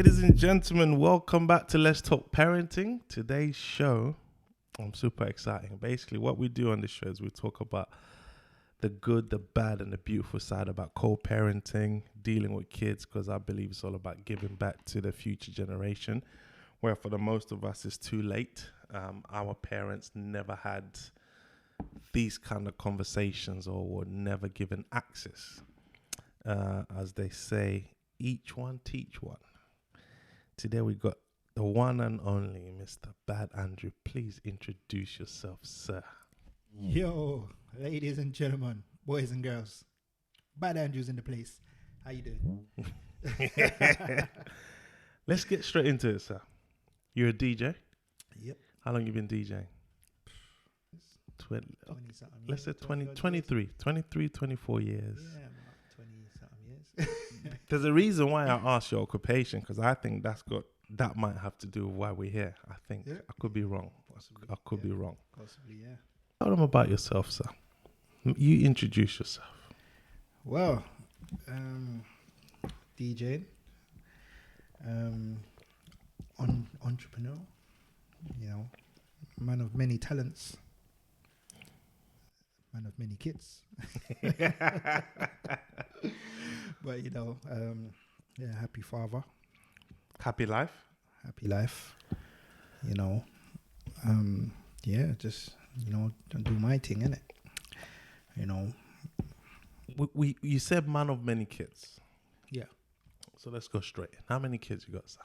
Ladies and gentlemen, welcome back to Let's Talk Parenting. Today's show, I'm super exciting. Basically, what we do on this show is we talk about the good, the bad, and the beautiful side about co-parenting, dealing with kids, because I believe it's all about giving back to the future generation, where for the most of us, it's too late. Our parents never had these kind of conversations or were never given access. As they say, each one teach one. Today we got the one and only Mr. Bad Anju. Please introduce yourself, sir. Yo, ladies and gentlemen, boys and girls, Bad Anju's in the place. How you doing? Let's get straight into it, sir. You're a DJ? Yep. How long you been DJing? 20 something Let's say years, 23, 24 years. Yeah, about 20 something years. There's a reason why I asked your occupation, because I think that might have to do with why we're here. I think. Yeah. I could be wrong. Possibly. I could be wrong. Possibly, yeah. Tell them about yourself, sir. You introduce yourself. Well, DJing, entrepreneur, man of many talents, man of many kids. But happy father, Happy life. happy life. Just do my thing, innit? You said man of many kids. Yeah. So let's go straight. How many kids you got, sir?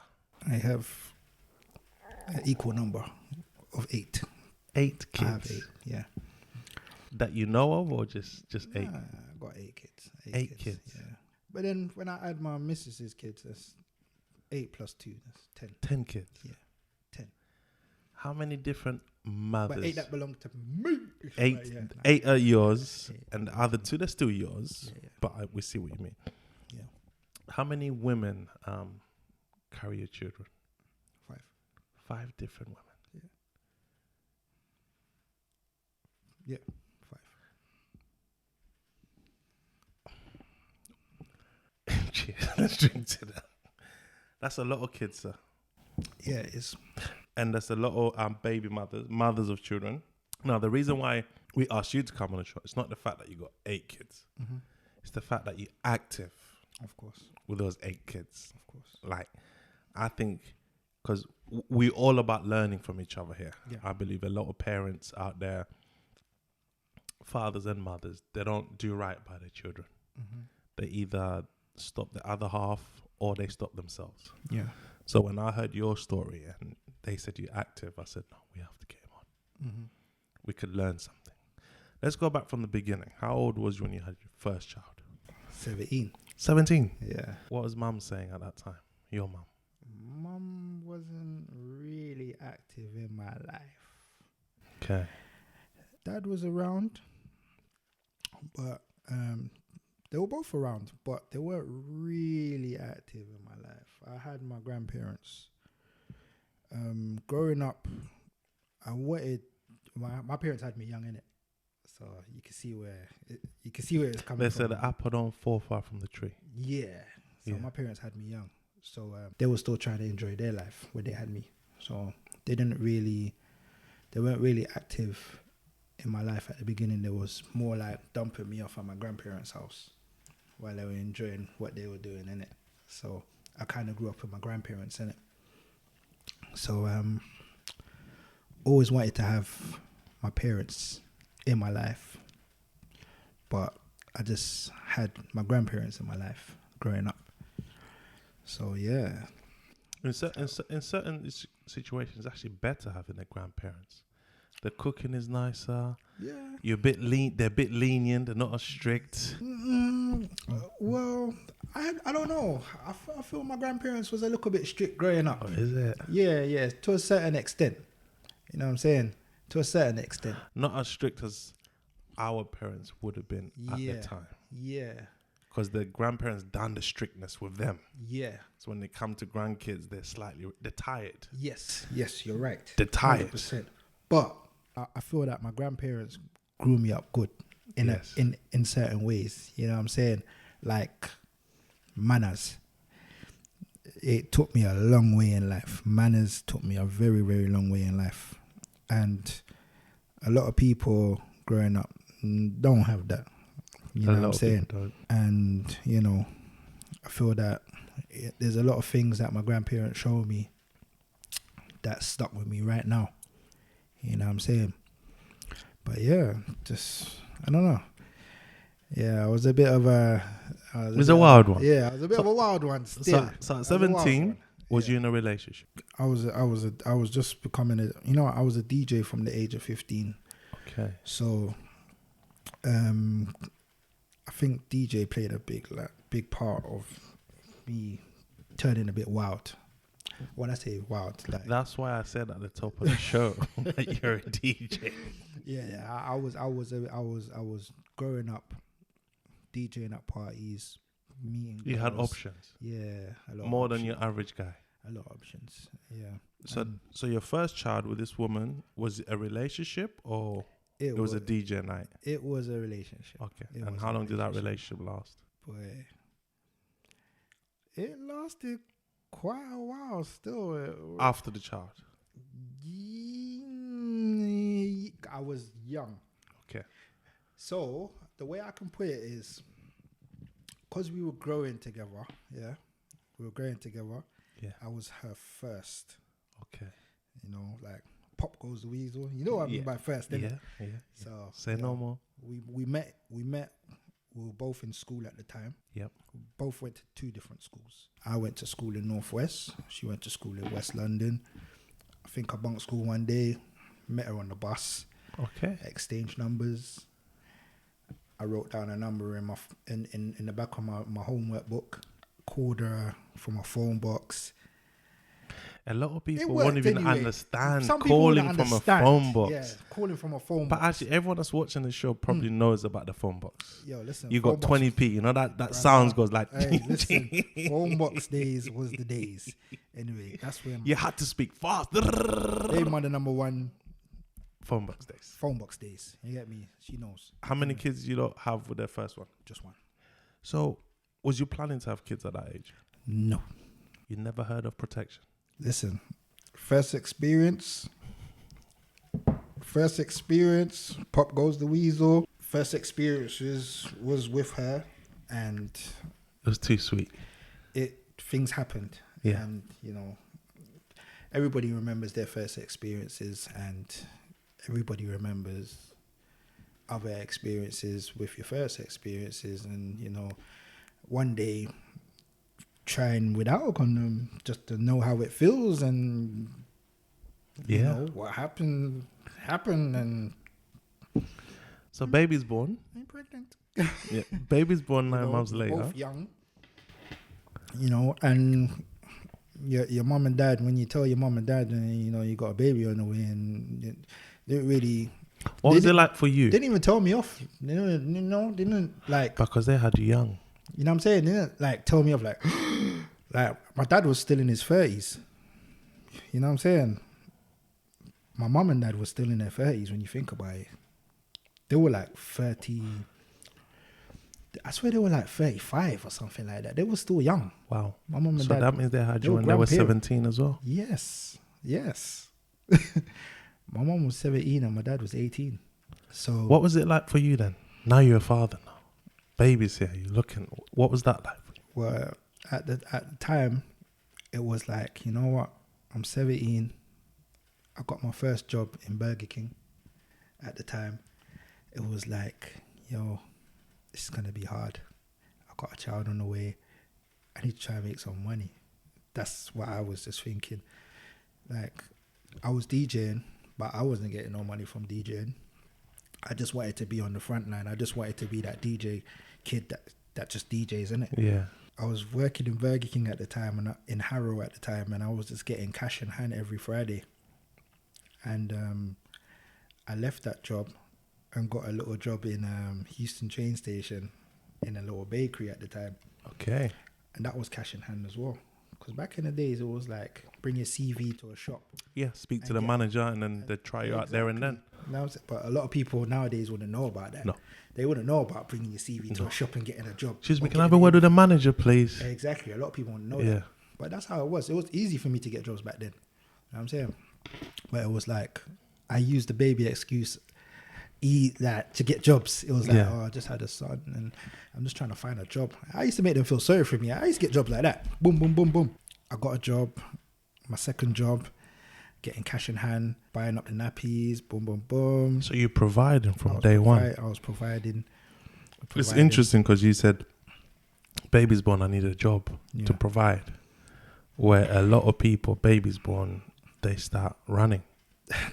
I have an equal number of 8. 8 kids. I have 8. Yeah. That you know of, or just 8? I got 8 kids. 8 kids. Yeah. But then when I add my missus's kids, that's 8 plus 2. That's 10. 10 kids. Yeah. 10. How many different mothers? But 8 that belong to me. 8. Right, yeah, 8 are yours, Yeah. and the other 2 they're still yours. Yeah. But we see what you mean. Yeah. How many women carry your children? 5. 5 different women. Yeah. 5. Cheers. Let's drink to that. That's a lot of kids, sir. Yeah, it's And that's a lot of baby mothers of children. Now, the reason why we asked you to come on the show, it's not the fact that you got 8 kids. mm-hmm. It's the fact that you're active Of course. with those 8 kids. Of course. Like, I think, because we're all about learning from each other here. Yeah. I believe a lot of parents out there, fathers and mothers, they don't do right by their children. Mm-hmm. They either stop the other half or they stop themselves. Yeah. So when I heard your story and they said you're active, I said, no, we have to get him on. Mm-hmm. We could learn something. Let's go back from the beginning. How old was you when you had your first child? 17. 17. Yeah. What was mum saying at that time? Your mum? Mum wasn't really active in my life. Okay. Dad was around, but they were both around, but they weren't really active in my life. I had my grandparents. Growing up, I wanted my parents had me young, innit? So you can see where it's coming They from. said the apple don't fall far from the tree. Yeah. So Yeah. my parents had me young. So they were still trying to enjoy their life where they had me. So they weren't really active in my life at the beginning. There was more like dumping me off at my grandparents' house while they were enjoying what they were doing, innit? So I kind of grew up with my grandparents, innit? So always wanted to have my parents in my life, but I just had my grandparents in my life growing up. So yeah. In certain situations, it's actually better having their grandparents. The cooking is nicer. Yeah. You're they're a bit lenient. They're not as strict. Well, I don't know. I feel my grandparents was a little bit strict growing up. Oh, is it? Yeah, to a certain extent. You know what I'm saying? To a certain extent. Not as strict as our parents would have been at the time. Yeah. Because the grandparents done the strictness with them. Yeah. So when they come to grandkids, they're tired. Yes, you're right. They're tired. 100%. But I feel that my grandparents grew me up good in certain ways. You know what I'm saying? Like manners. it took me a long way in life. Manners took me a very, very long way in life. And a lot of people growing up don't have that. You know what I'm saying? And, you know, I feel that there's a lot of things that my grandparents showed me that stuck with me right now. You know what I'm saying? But yeah, just, I don't know. Yeah, I was a bit of a... It was a wild one. Yeah, I was a bit of a wild one still. So at 17, was you in a relationship? I was just becoming I was a DJ from the age of 15. Okay. So, I think DJ played a big part of me turning a bit wild. When I say wild, like that's why I said at the top of the show that you're a DJ. Yeah, I was growing up, DJing at parties, meeting. You had options. Yeah, a lot more of than options. your average guy. A lot of options. Yeah. So your first child with this woman, was it a relationship or it was a DJ night? It was a relationship. Okay. And how long did that relationship last? Boy, it lasted quite a while still. After the child? I was young. Okay. So the way I can put it is, because we were growing together, yeah, Yeah. I was her first. Okay. You know, like pop goes the weasel. You know what I mean by first, didn't it? Yeah. So say no more. We met. We were both in school at the time. Yep. We both went to 2 different schools. I went to school in Northwest. She went to school in West London. I think I bunked school one day. Met her on the bus. Okay. Exchanged numbers. I wrote down a number in my in the back of my homework book. Called her from a phone box. A lot of people won't even understand Some people calling from a phone box. Yeah, calling from a phone but box. actually, everyone that's watching the show probably knows about the phone box. Yo, listen. You got 20p. You know that sounds goes like. Hey, listen. Phone box days was the days. Anyway, that's when you had to speak fast. they were the number one. Phone box days. Phone box days. You get me? She knows. How many kids you don't have with their first one? Just one. So, was you planning to have kids at that age? No. You never heard of protection? Listen, first experience, pop goes the weasel. First experience was with her, and it was too sweet. Things happened, yeah. And you know, everybody remembers their first experiences, and everybody remembers other experiences with your first experiences, and you know, one day trying without a condom just to know how it feels, and you know what happened and so baby's born. I'm pregnant. Yeah, baby's born 9 months later. Both young. You know, and your mom and dad, when you tell your mom and dad, you know, you got a baby on the way, and they really. What was it like for you? Didn't even tell me off. They didn't like. Because they had you young. You know what I'm saying? They didn't like tell me off like, like my dad was still in his 30s. You know what I'm saying? My mom and dad were still in their 30s when you think about it. They were like 30. I swear they were like 35 or something like that. They were still young. Wow. My mom and so dad. That means they had you when they were 17 as well? Yes. My mom was 17 and my dad was 18. So what was it like for you then? Now you're a father now. Baby's here. You're looking. What was that like for you? Well, at the time, it was like, you know what? I'm 17. I got my first job in Burger King. At the time, it was like, yo, it's going to be hard. I got a child on the way. I need to try and make some money. That's what I was just thinking. Like, I was DJing, but I wasn't getting no money from DJing. I just wanted to be on the front line. I just wanted to be that DJ kid that just DJs, innit? Yeah. I was working in Burger King at the time, and in Harrow at the time, and I was just getting cash in hand every Friday. And I left that job and got a little job in Houston train station in a little bakery at the time. Okay. And that was cash in hand as well. Because back in the days, it was like, bring your CV to a shop. Yeah, speak to the manager and then they try you out there and then. But a lot of people nowadays wouldn't know about that. No. They wouldn't know about bringing your CV to a shop and getting a job. Excuse me, can I have a word with the manager, please? Exactly. A lot of people wouldn't know Yeah. that. But that's how it was. It was easy for me to get jobs back then. You know what I'm saying? But it was like, I used the baby excuse to get jobs. It was like, I just had a son and I'm just trying to find a job. I used to make them feel sorry for me. I used to get jobs like that. Boom, boom, boom, boom. I got a job, my second job, getting cash in hand, buying up the nappies, boom, boom, boom. So you're providing from day one. I was providing. It's interesting because you said, baby's born, I need a job to provide. Where a lot of people, baby's born, they start running.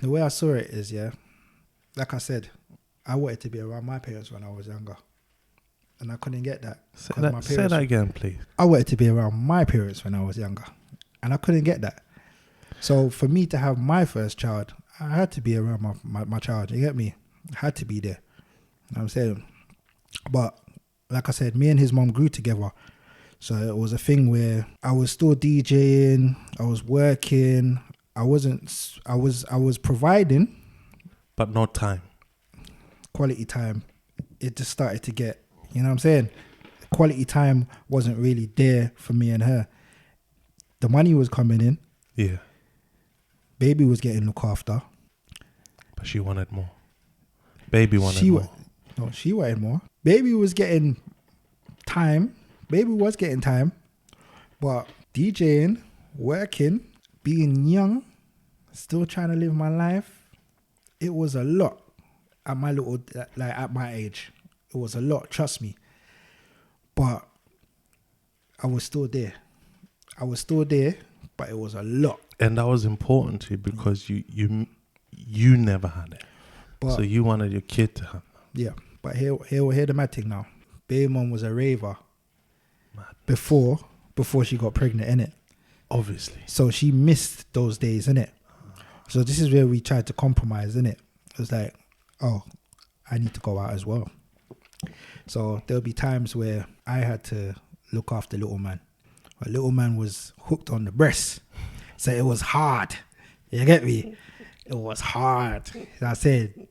The way I saw it is, like I said, I wanted to be around my parents when I was younger. And I couldn't get that. Say that again, please. I wanted to be around my parents when I was younger. And I couldn't get that. So for me to have my first child, I had to be around my child. You get me? I had to be there. You know what I'm saying? But like I said, me and his mom grew together. So it was a thing where I was still DJing, I was working, I was providing. But no time. Quality time. It just started to get, you know what I'm saying? Quality time wasn't really there for me and her. The money was coming in. Yeah. Baby was getting looked after. But she wanted more. Baby wanted more. No, she wanted more. Baby was getting time. Baby was getting time. But DJing, working, being young, still trying to live my life, it was a lot at my age. It was a lot, trust me. But I was still there. But it was a lot. And that was important to you because you never had it. But, so you wanted your kid to have that. Yeah. But here the mad thing now. Baby mom was a raver before she got pregnant, innit? Obviously. So she missed those days, innit? So this is where we tried to compromise, innit? It was like, oh, I need to go out as well. So there'll be times where I had to look after little man. But little man was hooked on the breast. So it was hard. You get me? It was hard. I said,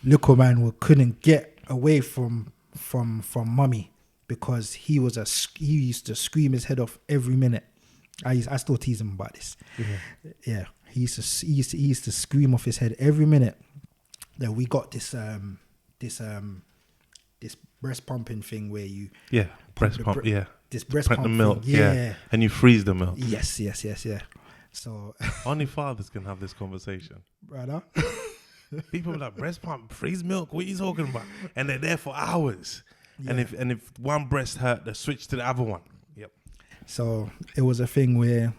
little man couldn't get away from mummy because he used to scream his head off every minute. I still tease him about this. Yeah. He used to scream off his head every minute. Then we got this breast pumping thing where you breast pump this breast pump the milk thing. And you freeze the milk. Yes. So only fathers can have this conversation, brother. People are like, breast pump, freeze milk, what are you talking about? And they're there for hours. And if one breast hurt, they switch to the other one. Yep. So it was a thing where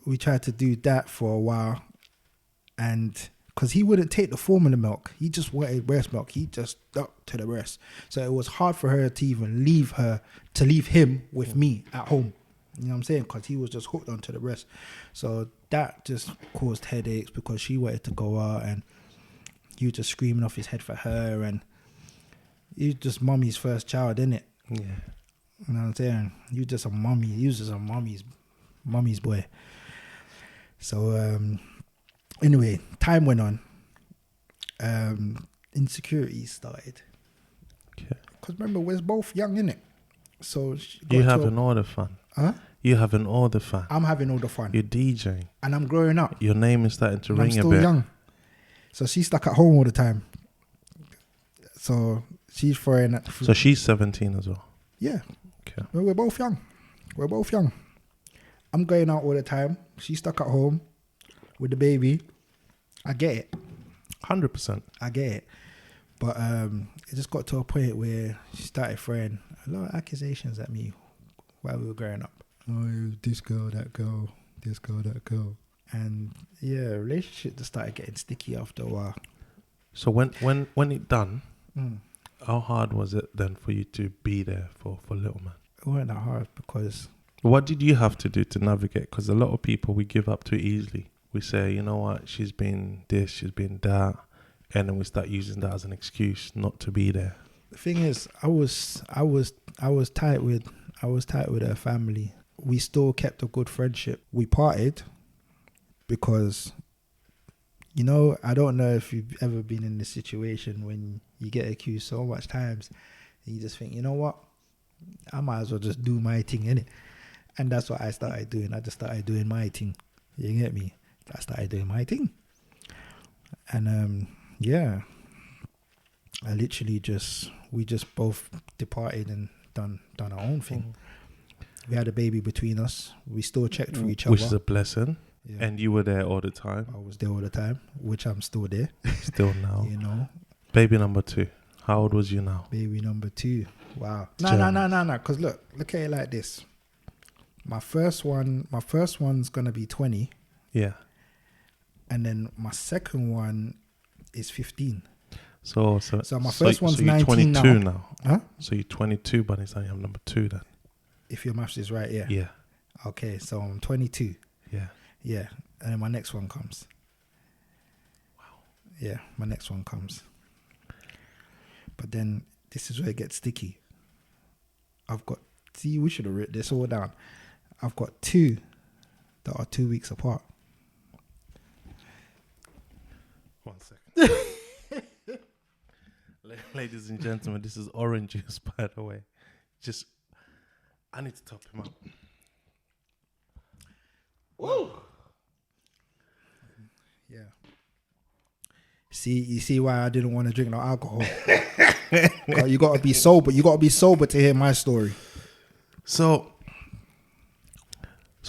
we tried to do that for a while, and because he wouldn't take the formula milk, he just wanted breast milk. He just stuck to the breast. So it was hard for her to even leave him with me at home. You know what I'm saying? Because he was just hooked onto the breast. So that just caused headaches because she wanted to go out and he was just screaming off his head for her, and he was just mummy's first child, innit? Yeah. You know what I'm saying? He was just a mummy. He was just a mummy's boy. So anyway, time went on. Insecurities started. Okay. Because remember, we're both young, innit? So you having all the fun. Huh? You having all the fun. I'm having all the fun. You're DJing. And I'm growing up. Your name is starting to ring a bit. I'm still young. So she's stuck at home all the time. So she's foreign at the food. So she's 17 as well? Yeah. Okay. Well, we're both young. I'm going out all the time. She's stuck at home with the baby. I get it. 100%. I get it. But it just got to a point where she started throwing a lot of accusations at me while we were growing up. Oh, this girl, that girl, this girl, that girl. And yeah, relationship just started getting sticky after a while. So when it done, how hard was it then for you to be there for little man? It wasn't that hard because... What did you have to do to navigate? Because a lot of people, we give up too easily. We say, you know what, she's been this, she's been that. And then we start using that as an excuse not to be there. The thing is, I was tight with her family. We still kept a good friendship. We parted because, you know, I don't know if you've ever been in this situation when you get accused so much times and you just think, you know what, I might as well just do my thing, innit? And that's what I started doing. I just started doing my thing. You get me? I started doing my thing. And yeah, I literally we just both departed and done our own thing. We had a baby between us. We still checked for each other. Which is a blessing. Yeah. And you were there all the time. I was there all the time, which I'm still there. Still now. You know. Baby number 2. How old was you now? Baby number 2. Wow. No. Because look at it like this. My first one's gonna be 20. Yeah. And then my second one is 15. So my first one's so you're 19 22 now. Huh? So you're 22, but it's only number 2 then. If your maths is right, yeah. Yeah. Okay, so I'm 22. Yeah. Yeah, and then my next one comes. Wow. Yeah, my next one comes. But then this is where it gets sticky. We should have written this all down. I've got 2 that are 2 weeks apart. 1 second. Ladies and gentlemen, this is orange juice, by the way. I need to top him up. Woo! Yeah. You see why I didn't want to drink no alcohol. You gotta be sober. You gotta be sober to hear my story. So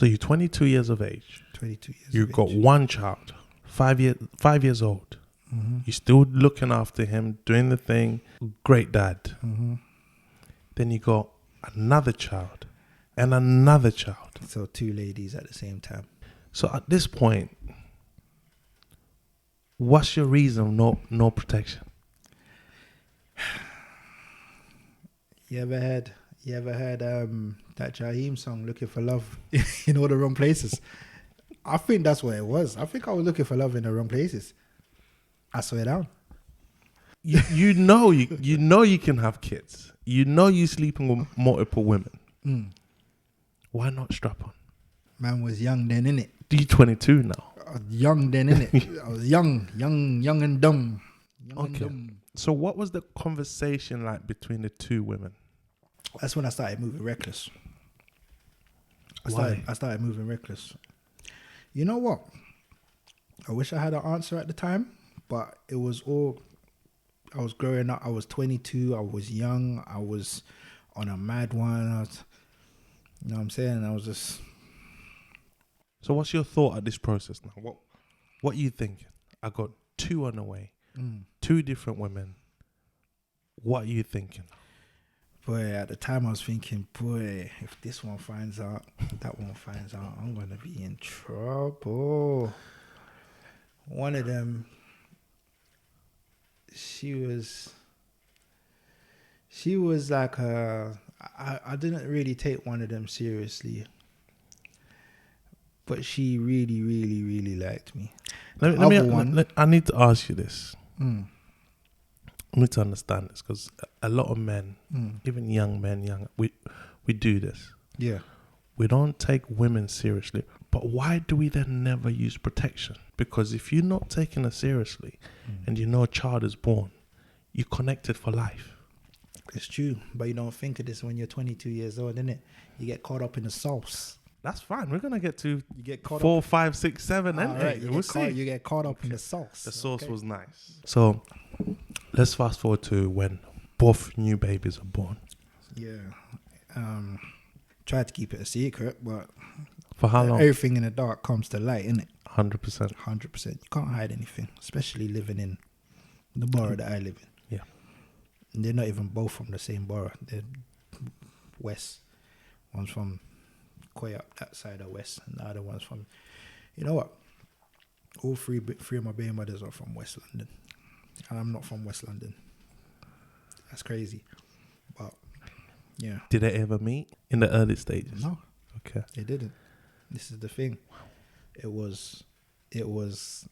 you're 22 years of age. 22 years. You've got 1 child, 5 years old. Mm-hmm. You're still looking after him, doing the thing. Great dad. Mm-hmm. Then you got another child and another child. So 2 ladies at the same time. So at this point, what's your reason no protection? You ever heard that Jaheim song, Looking for Love in all the wrong places? I think that's what it was. I think I was looking for love in the wrong places. I swear down. You know you can have kids. You know you're sleeping with multiple women. Why not strap on? Man was young then, innit? You 22 now. I was young then, innit? I was young and dumb. Okay. So what was the conversation like between the 2 women? That's when I started moving reckless. I started moving reckless. You know what? I wish I had an answer at the time, but it was all... I was growing up. I was 22. I was young. I was on a mad one. You know what I'm saying? I was just... So what's your thought at this process now? What you thinking? I got 2 on the way. 2 different women. What are you thinking? Boy, at the time I was thinking, boy, if this one finds out, that one finds out, I'm going to be in trouble. One of them, she was like I didn't really take one of them seriously, but she really, really, really liked me. I need to ask you this. I need to understand this because a lot of men, even young men, we do this. Yeah. We don't take women seriously. But why do we then never use protection? Because if you're not taking it seriously and you know a child is born, you're connected for life. It's true. But you don't think of this when you're 22 years old, innit? You get caught up in the sauce. That's fine. We're going to get to you get caught 4, 5, 6, 7, and 8. Right. We'll see. You get caught up in the sauce. The sauce was nice. So let's fast forward to when both new babies are born. Yeah. Tried to keep it a secret, but for how long? Everything in the dark comes to light, innit? 100%. 100%. You can't hide anything, especially living in the borough that I live in. Yeah. And they're not even both from the same borough. They're west. One's from Quay up that side of west, and the other one's from, you know what? All three of my baby mothers are from West London. And I'm not from West London. That's crazy. But, yeah. Did they ever meet in the early stages? No. Okay. They didn't. This is the thing. It was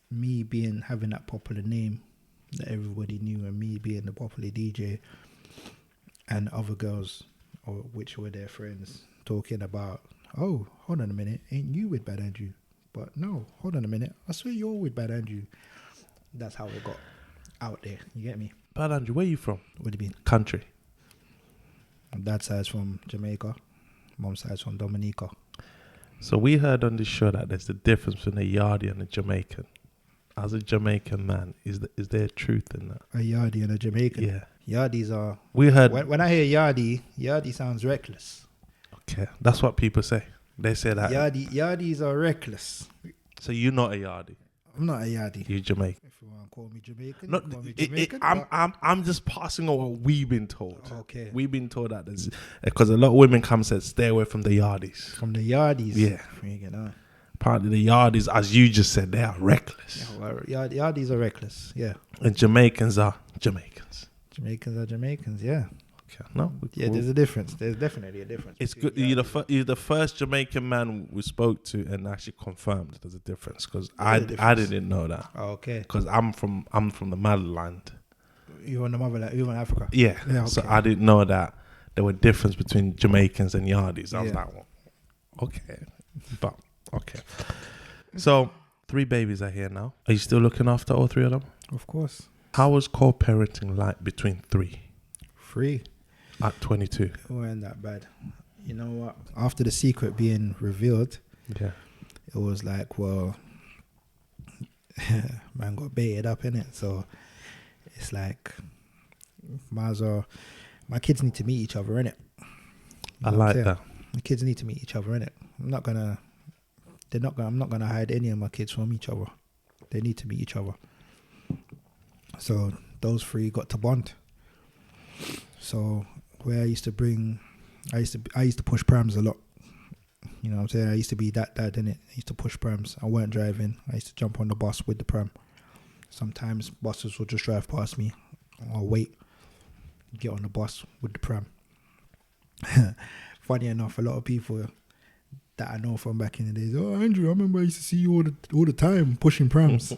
me having that popular name that everybody knew, and me being the popular DJ, and other girls, or which were their friends, talking about, oh, hold on a minute, ain't you with Bad Anju? But no, hold on a minute, I swear you're with Bad Anju. That's how it got out there. You get me? Bad Anju, where you from? What do you mean? Country. Dad's side's from Jamaica. Mom's side's from Dominica. So we heard on this show that there's the difference between a Yardie and a Jamaican. As a Jamaican man, is there truth in that? A Yardie and a Jamaican. Yeah. Yardies are. We heard. When I hear Yardie sounds reckless. Okay, that's what people say. They say that. Yardies are reckless. So you're not a Yardie. I'm not a Yardie. You're Jamaican. If you want to call me Jamaican, No, call me Jamaican. I'm just passing on what we've been told. Okay. We've been told that there's, because a lot of women come and said stay away from the Yardies. From the Yardies. Yeah. Freaking out. Apparently the Yardies, as you just said, they are reckless. Yeah, Yardies are reckless. Yeah. And Jamaicans are Jamaicans. Jamaicans are Jamaicans. Yeah. Okay. No. Yeah, there's a difference. There's definitely a difference. It's good. You're the first Jamaican man we spoke to and actually confirmed there's a difference, because I didn't know that. Oh, okay. Because I'm from the motherland. You're on the motherland. You're in Africa. Yeah. Okay. So I didn't know that there were difference between Jamaicans and Yardies. I was like, well, okay, but okay. So 3 babies are here now. Are you still looking after all 3 of them? Of course. How was co-parenting like between 3 Free. at 22? It wasn't that bad. You know what? After the secret being revealed, Yeah. it was like, well, man got baited up in it. So it's like, might as well. My kids need to meet each other, innit? I like that. The kids need to meet each other, innit? I'm not gonna hide any of my kids from each other. They need to meet each other. So those 3 got to bond. So where I used to push prams a lot. You know what I'm saying? I used to be that dad, innit? I used to push prams. I weren't driving. I used to jump on the bus with the pram. Sometimes buses would just drive past me. I'll wait, get on the bus with the pram. Funny enough, a lot of people that I know from back in the days, oh, Andrew, I remember I used to see you all the time pushing prams.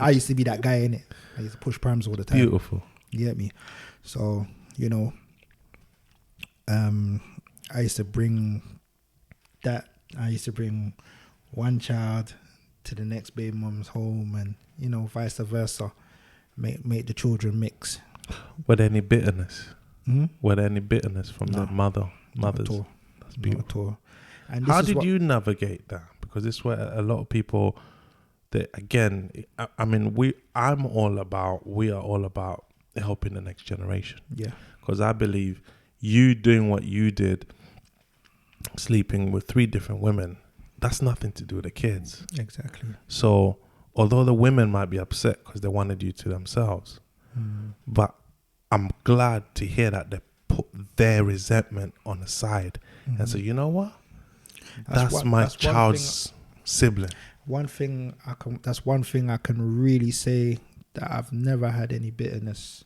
I used to be that guy, innit? I used to push prams all the time. Beautiful. You get me? So, you know, I used to bring one child to the next baby mom's home, and, you know, vice versa. Make the children mix. Were there any bitterness? Hmm? Were there any bitterness from the mothers? Not at all. That's beautiful. Not at all. And How did you navigate that? Because this where a lot of people, that again, I mean, we are all about helping the next generation. Yeah. Because I believe you doing what you did, sleeping with 3 different women, that's nothing to do with the kids. Exactly. So although the women might be upset because they wanted you to themselves, but I'm glad to hear that they put their resentment on the side and say, you know what? That's my child's sibling. That's one thing I can really say, that I've never had any bitterness.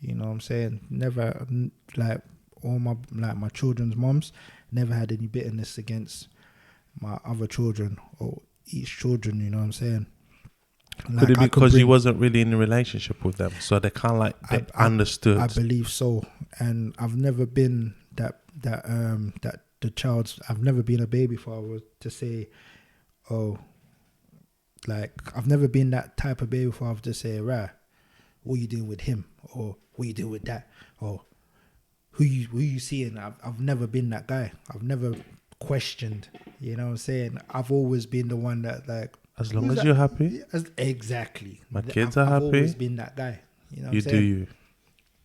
You know what I'm saying? Never, like my children's moms, never had any bitterness against my other children or each children. You know what I'm saying? Like, could it be because you wasn't really in a relationship with them, so they kind of like they understood? I believe so, and I've never been that the child's. I've never been a baby father to say, oh, like I've never been that type of baby father to say, right, what you doing with him, or what you doing with that, or who you seeing? I've never been that guy. I've never questioned. You know what I'm saying? I've always been the one that, like, as long as you're happy. Exactly. My kids are happy. I've always been that guy. You know what I'm saying?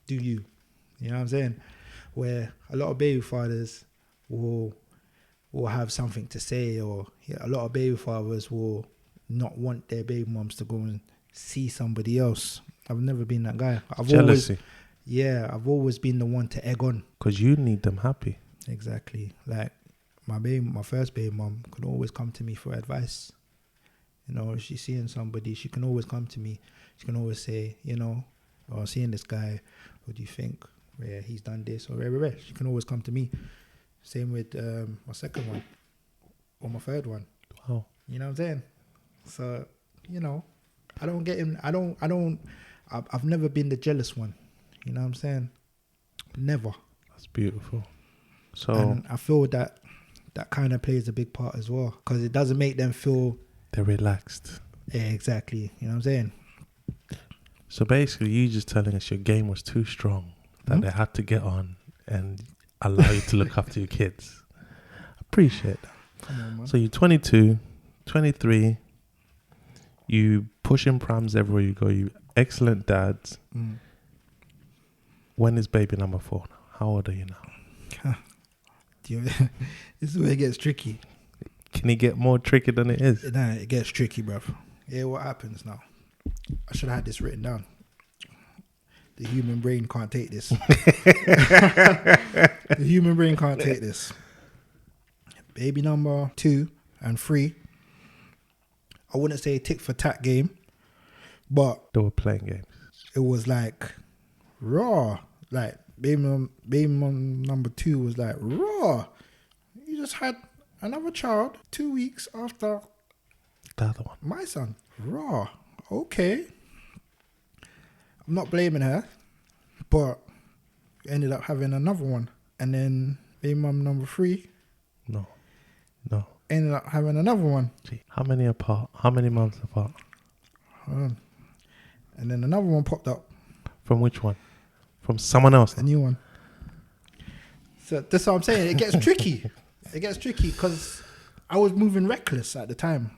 Do you. You know what I'm saying? Where a lot of baby fathers will have something to say, or a lot of baby fathers will not want their baby moms to go and see somebody else. I've never been that guy. Jealousy. I've always been the one to egg on. Because you need them happy. Exactly. Like my first baby mom could always come to me for advice. You know, if she's seeing somebody, she can always come to me. She can always say, you know, oh, seeing this guy, what do you think? Yeah, he's done this or whatever. She can always come to me. Same with my second one or my third one. Wow. You know what I'm saying? So, you know, I don't get him. I've never been the jealous one. You know what I'm saying? Never. That's beautiful. So, and I feel that kind of plays a big part as well, because it doesn't make them feel they're relaxed. Yeah, exactly. You know what I'm saying? So basically, you just telling us your game was too strong, that they had to get on and allow you to look after your kids. Appreciate that. Come on, man. So you're 22, 23. You pushing prams everywhere you go. You excellent dads. Mm. When is baby number 4 now? How old are you now? This is where it gets tricky. Can it get more tricky than it is? Nah, it gets tricky, bruv. Yeah, what happens now? I should have had this written down. The human brain can't take this. The human brain can't take this. Baby number 2 and 3. I wouldn't say tick for tat game, but They were playing games. it was like raw. Like baby mom number 2 was like raw. You just had another child 2 weeks after The other one. my son. Raw. Okay. I'm not blaming her, but ended up having another one. And then baby mum number 3 No. ended up having another one. Gee, how many apart? How many months apart? Hold on. And then another one popped up, From which one? From someone else? a new one. So that's what I'm saying. It gets tricky. It gets tricky because I was moving reckless at the time.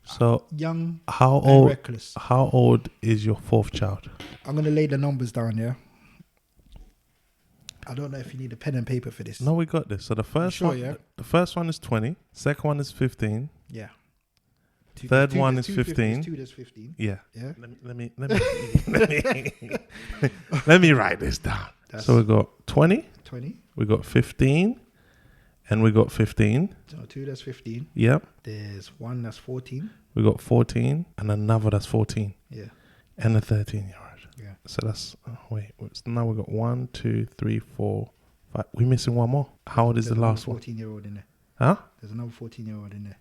So Young how and old? reckless. How old is your 4th child? I'm going to lay the numbers down, yeah? I don't know if you need a pen and paper for this. No, we got this. So the first sure, one, yeah? the first one is 20. Second one is 15. Yeah. Third one is 15. 2 there's 15. Yeah. Yeah. Let me let me write this down. That's So we got 20, 20. we got 15, and we got 15. So 2 that's 15. Yep. There's 1 that's 14. We got 14, and another that's 14, Yeah. and a 13-year-old. Yeah. So that's so now we got 1, 2, 3, 4, 5. We're missing one more. How old is There's the last another one? 14-year-old in there. Huh? There's another 14-year-old in there.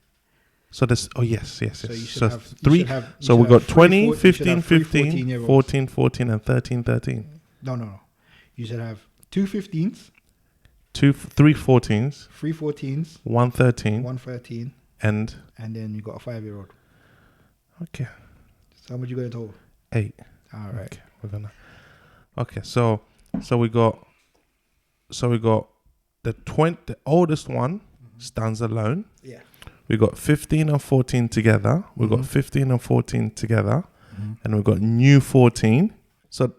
So this. Oh yes. So you should So have 3. you should have- you So should we have got 3 20, you should 15, have 3 15, 14-year-olds. 14, 14, and 13, 13. No. You should have 2 15s, 3 14s, 3 14s, 1 13, 1 13, and and then you got a 5-year-old. okay, So how much you going total? 8. All right. Okay, we're gonna. Okay, so we got the oldest one stands alone. Yeah. We got 15 and 14 together. We got Mhm. 15 and 14 together, Mm-hmm. and we got new 14. So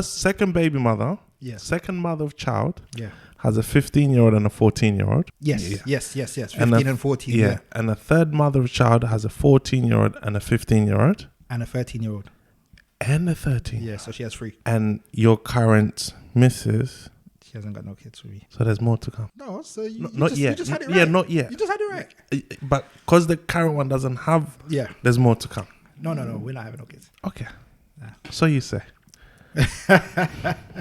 second baby mother, Yes. second mother of child Yeah. has a 15-year-old and a 14-year-old. Yes. Yeah. Yes. 15 And and, 14. Yeah. Yeah. And a third mother of child has a 14-year-old and a 15-year-old And a 13-year-old. and a 13. Yeah. So she has 3. And your current missus, She hasn't got no kids with me. so there's more to come. No. So you, Not yet. You just had it right. Yeah, not yet. You just had it right. But because the current one doesn't have, Yeah. there's more to come. No. We're not having no kids. Okay. Nah. So you say.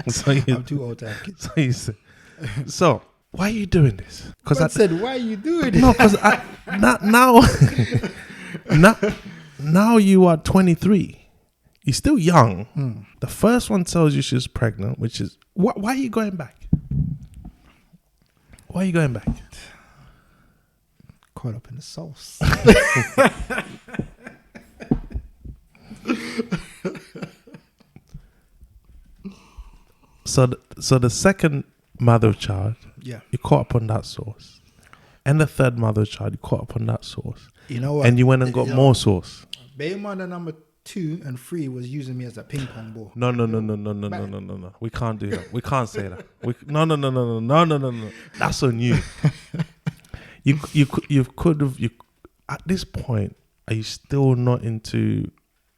so I'm too old to have kids. So you say. So why are you doing this? I said, why are you doing it? No, because now you are 23. You're still young. The first one tells you she's pregnant, which is why are you going back? Why are you going back? Caught up in the sauce. So the second mother of child, Yeah. you caught up on that sauce, and the third mother of child, you caught up on that sauce, You know what? and you went and got You know, more sauce. Baby mother number 2 and 3 was using me as a ping pong ball. No. We can't do that. We can't say that. No. That's on you. You could have. At this point, are you still not into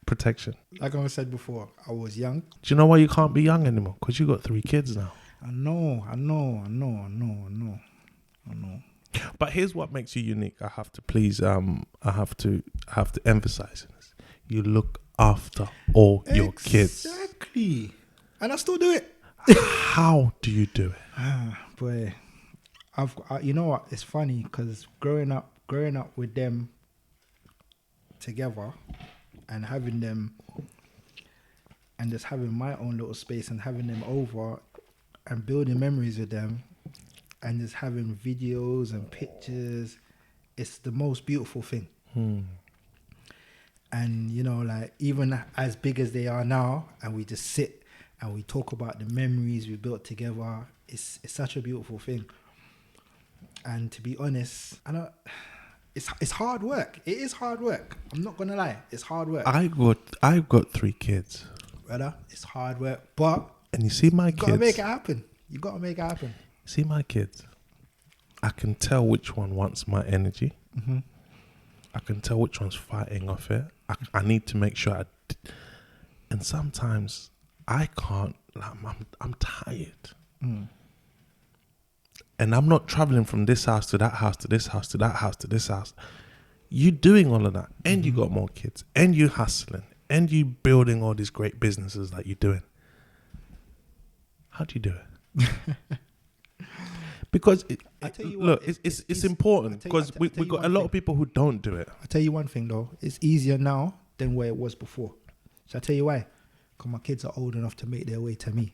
protection? Like I said before, I was young. Do you know why you can't be young anymore? Because you got 3 kids now. I know. But here's what makes you unique. I have to please. I have to emphasize this. You look after all your kids. Exactly. And I still do it. How do you do it? Boy, you know what? It's funny because growing up with them together and having them and just having my own little space and having them over and building memories with them and just having videos and pictures, it's the most beautiful thing. And you know, like even as big as they are now, and we just sit and we talk about the memories we built together, it's such a beautiful thing. And to be honest, I don't. It's hard work. It is hard work. I'm not gonna lie. It's hard work. I've got 3 kids, brother. It's hard work, but and you see my you gotta kids. make it happen. You gotta make it happen. See my kids. I can tell which one wants my energy. Mm-hmm. I can tell which one's fighting off it. I need to make sure. And sometimes I can't. Like, I'm tired. Mm. And I'm not traveling from this house to that house to this house to that house to this house. You doing all of that, and you got more kids, and you hustling, and you building all these great businesses like you're doing. How do you do it? Because it's important, because we got a lot of people who don't do it. I'll tell you one thing though, it's easier now than where it was before. So I'll tell you why. Because my kids are old enough to make their way to me.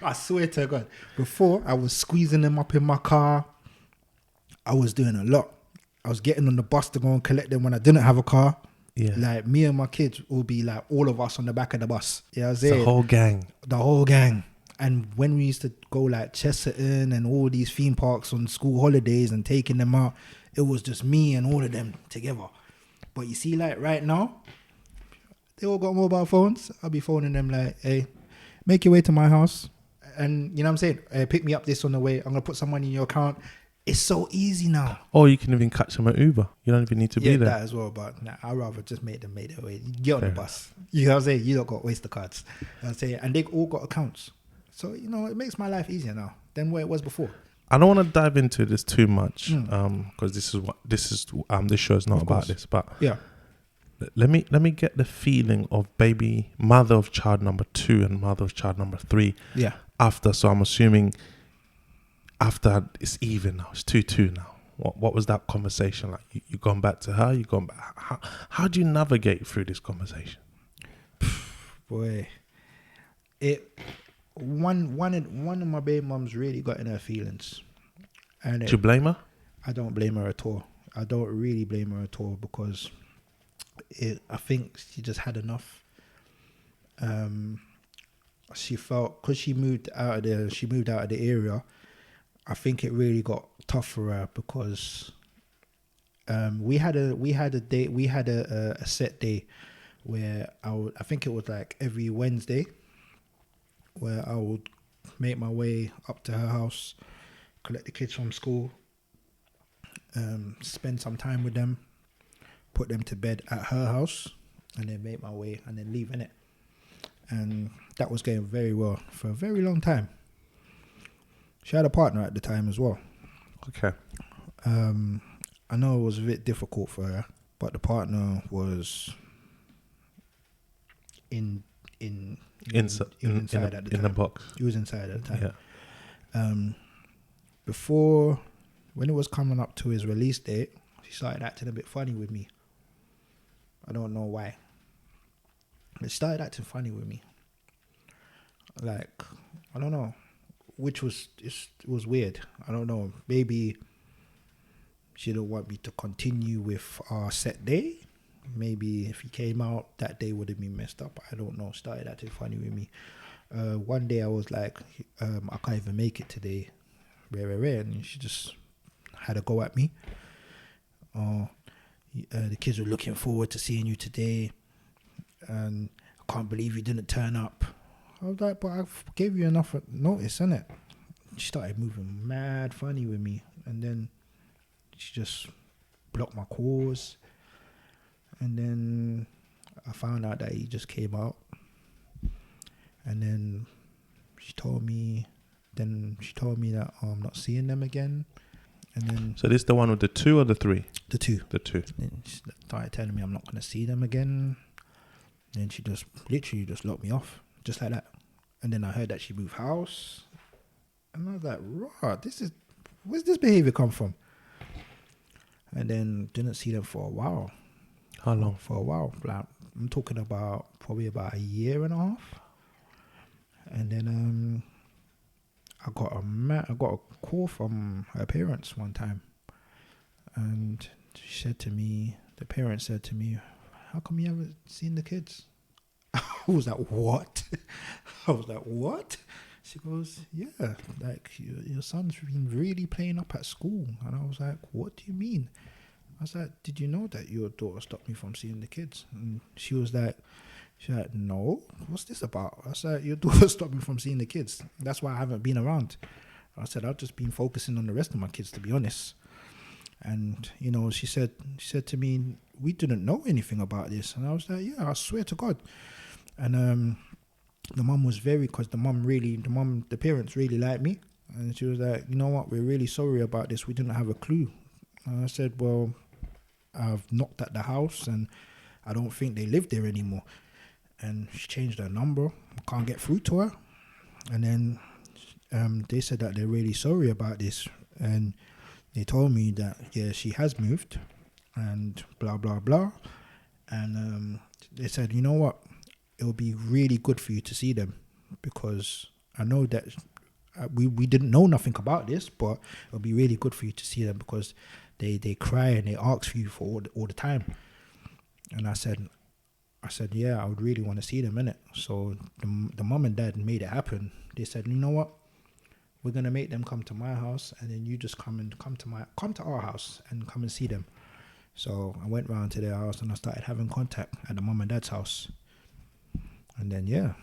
I swear to God. Before, I was squeezing them up in my car. I was doing a lot. I was getting on the bus to go and collect them when I didn't have a car. Yeah. Like, me and my kids will be like all of us on the back of the bus. Yeah, you know the whole gang. The whole gang. And when we used to go like Chesterton and all these theme parks on school holidays and taking them out, it was just me and all of them together. But you see, like right now, they all got mobile phones. I'll be phoning them like, hey, make your way to my house. And you know what I'm saying? Pick me up this on the way. I'm going to put some money in your account. It's so easy now. Or you can even catch them at Uber. You don't even need to be there. Yeah, that as well. But nah, I'd rather just make them make their way. Get on the bus. You know what I'm saying? You don't got Oyster cards. You know what I'm saying? And they all got accounts. So, you know, it makes my life easier now than where it was before. I don't want to dive into this too much, because this show is not about this. But yeah, let me get the feeling of baby mother of child number 2 and mother of child number 3. Yeah. After, so I'm assuming after it's even now, it's 2-2 now. What was that conversation like? You gone back to her? You gone back? How do you navigate through this conversation? Boy, one of my baby mums really got in her feelings. And Do you blame her? I don't blame her at all. I don't really blame her at all, because I think she just had enough. She felt, because she moved out of the area. I think it really got tough for her, because we had a set day where I think it was like every Wednesday, where I would make my way up to her house, collect the kids from school, spend some time with them, put them to bed at her house, and then make my way and then leave, innit? And that was going very well for a very long time. She had a partner at the time as well. Okay. I know it was a bit difficult for her, but the partner was inside at the time. In the box. He was inside at the time. Yeah. Before, when it was coming up to his release date, she started acting a bit funny with me. I don't know why. But she started acting funny with me. Like, I don't know. It was weird. I don't know. Maybe she didn't want me to continue with our set day. Maybe if he came out, that day would have been messed up. I don't know. Started acting funny with me. One day I was like, I can't even make it today. Rare. And she just had a go at me. The kids were looking forward to seeing you today. And I can't believe you didn't turn up. I was like, but I gave you enough notice, innit? She started moving mad funny with me. And then she just blocked my calls. And then I found out that he just came out. And then she told me that I'm not seeing them again. And then So this is the one with the 2 or the 3? The 2. The 2. And she started telling me I'm not going to see them again. And she just literally just locked me off. Just like that. And then I heard that she moved house. And I was like, raw, where's this behavior come from? And then didn't see them for a while. How long? For a while. Like, I'm talking about probably about a year and a half. And then I got a call from her parents one time. And the parents said to me, how come you haven't seen the kids? I was like, what? She goes, yeah, like your son's been really playing up at school. And I was like, what do you mean? I was like, did you know that your daughter stopped me from seeing the kids? And she's like, no, what's this about? I was like, your daughter stopped me from seeing the kids. That's why I haven't been around. I said, I've just been focusing on the rest of my kids, to be honest. And, you know, she said to me, we didn't know anything about this. And I was like, yeah, I swear to God. And the mum was because the parents really liked me. And she was like, you know what, we're really sorry about this. We didn't have a clue. And I said, well, I've knocked at the house and I don't think they live there anymore. And she changed her number. I can't get through to her. And then they said that they're really sorry about this. And they told me that, yeah, she has moved and blah, blah, blah. And they said, you know what? It will be really good for you to see them, because I know that we didn't know nothing about this, but it'll be really good for you to see them because they cry and they ask for you for all the time. And I said, yeah, I would really want to see them, innit? So the mum and dad made it happen. They said, you know what? We're going to make them come to my house, and then you just come to our house and come and see them. So I went round to their house and I started having contact at the mum and dad's house. And then, yeah,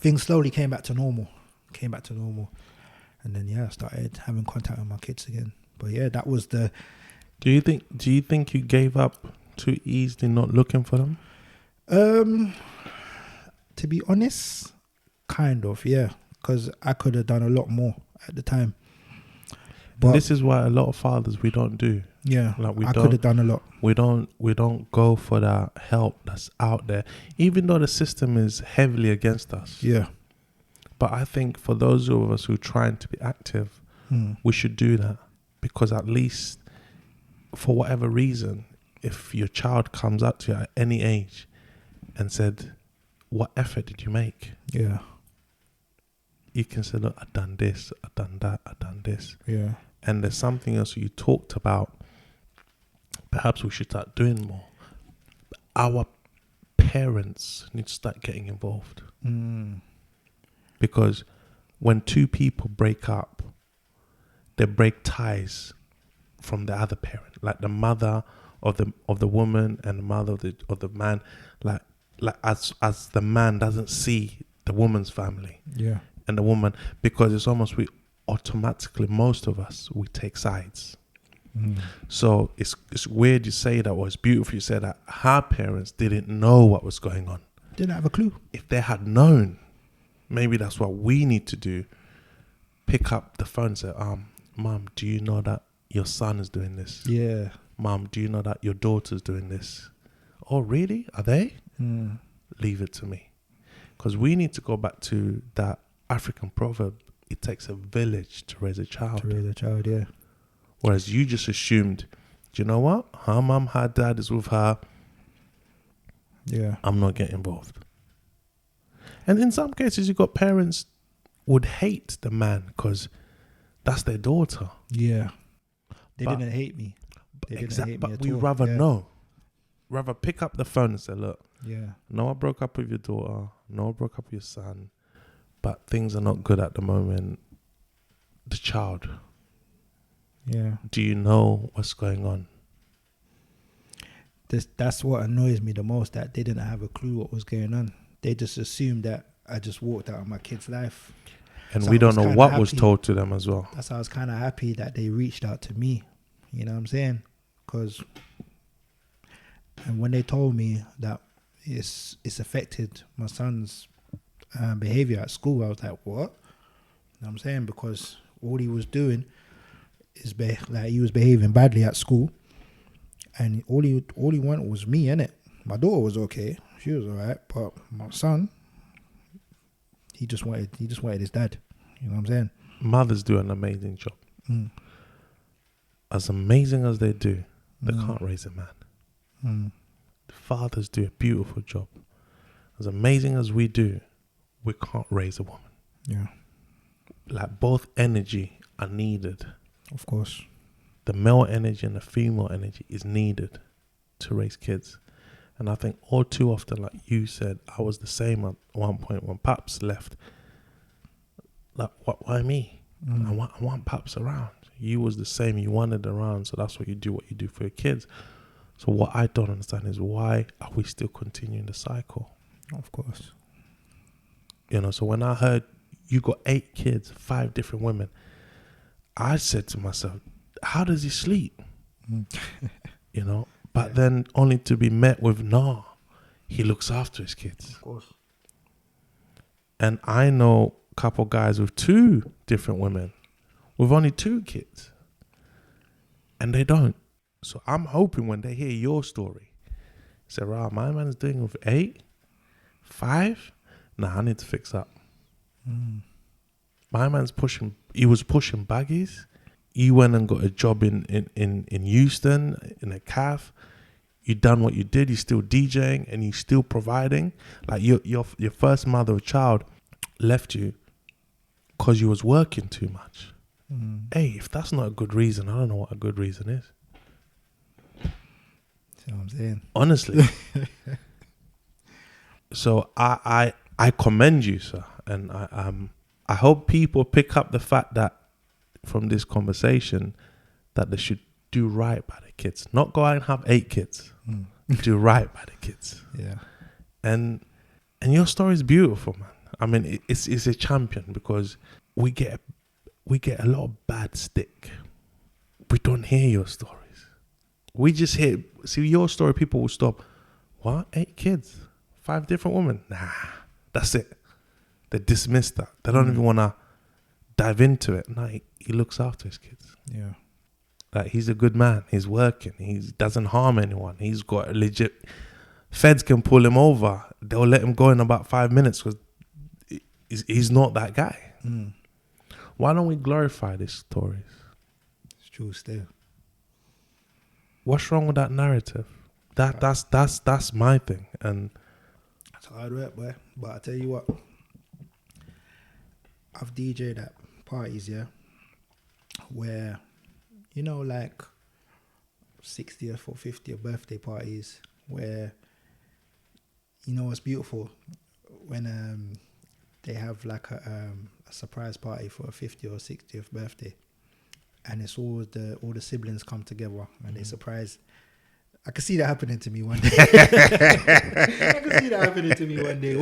things slowly came back to normal. And then, yeah, I started having contact with my kids again. But yeah, that was the... Do you think you gave up too easily not looking for them? To be honest, kind of, yeah. Because I could have done a lot more at the time. But this is why a lot of fathers, we don't do. Yeah, I could have done a lot. We don't go for that help that's out there, even though the system is heavily against us. Yeah. But I think for those of us who are trying to be active, we should do that, because at least for whatever reason, if your child comes up to you at any age and said, what effort did you make? Yeah. You can say, look, I've done this, I've done that, I've done this. Yeah. And there's something else you talked about. Perhaps we should start doing more. Our parents need to start getting involved. Because when two people break up, they break ties from the other parent. Like the mother of the woman and the mother of the man. Like as the man doesn't see the woman's family. Yeah. And the woman, because it's almost automatically, most of us, we take sides. So it's weird you say that, or it's beautiful you say that her parents didn't know what was going on. Didn't have a clue. If they had known, maybe that's what we need to do. Pick up the phone and say, Mom, do you know that your son is doing this? Yeah. Mom, do you know that your daughter's doing this? Oh, really? Are they? Leave it to me. Because we need to go back to that African proverb, it takes a village to raise a child. Yeah. Whereas you just assumed, do you know what? Her mum, her dad is with her. Yeah. I'm not getting involved. And in some cases, you've got parents would hate the man because that's their daughter. Yeah. They didn't hate me. But we rather know. Rather pick up the phone and say, look, no, I broke up with your daughter. No, I broke up with your son. But things are not good at the moment. The child. Yeah. Do you know what's going on? That's what annoys me the most, that they didn't have a clue what was going on. They just assumed that I just walked out of my kid's life. And so we don't know what was told to them as well. That's why I was kind of happy that they reached out to me. You know what I'm saying? And when they told me that it's affected my son's behavior at school, I was like, what? You know what I'm saying? Because all he was doing is he was behaving badly at school, and all he wanted was me, innit? My daughter was okay, she was alright, but my son, he just wanted his dad. You know what I'm saying? Mothers do an amazing job. As amazing as they do, they can't raise a man. The fathers do a beautiful job. As amazing as we do, we can't raise a woman. Yeah. Like, both energy are needed. Of course. The male energy and the female energy is needed to raise kids. And I think all too often, like you said, I was the same at one point when Paps left. Like, why me? I want paps around. You was the same. You wanted around, so that's what you do for your kids. So what I don't understand is, why are we still continuing the cycle? Of course. You know, so when I heard you got 8 kids, 5 different women, I said to myself, how does he sleep? You know, but then only to be met with, nah, he looks after his kids. Of course. And I know a couple guys with 2 different women with only 2 kids, and they don't. So I'm hoping when they hear your story, say, "Wow, my man's doing with 8, 5. Nah, I need to fix up." My man's he was pushing baggies. You went and got a job in Houston in a calf. You done what you did. You're still DJing and you're still providing. Like your first mother of child left you because you was working too much. Hey, if that's not a good reason, I don't know what a good reason is. See what I'm saying? Honestly. So I commend you, sir, and I hope people pick up the fact that from this conversation that they should do right by the kids, not go out and have 8 kids. Do right by the kids. Yeah. And your story is beautiful, man. I mean, it's a champion, because we get a lot of bad stick. We don't hear your stories. We just hear, see your story, people will stop. What? 8 kids? 5 different women? Nah, that's it. They dismiss that. They don't even want to dive into it. No, he looks after his kids. Yeah. Like, he's a good man. He's working. He doesn't harm anyone. He's got a legit... Feds can pull him over. They'll let him go in about 5 minutes because he's not that guy. Why don't we glorify these stories? It's true still. What's wrong with that narrative? That's my thing. And it's hard work, boy. But I tell you what, I've DJed at parties, yeah, where, you know, like 60th or 50th birthday parties, where, you know, it's beautiful when they have like a surprise party for a 50th or 60th birthday, and it's all the siblings come together and they surprise. I can see that happening to me one day. I can see that happening to me one day.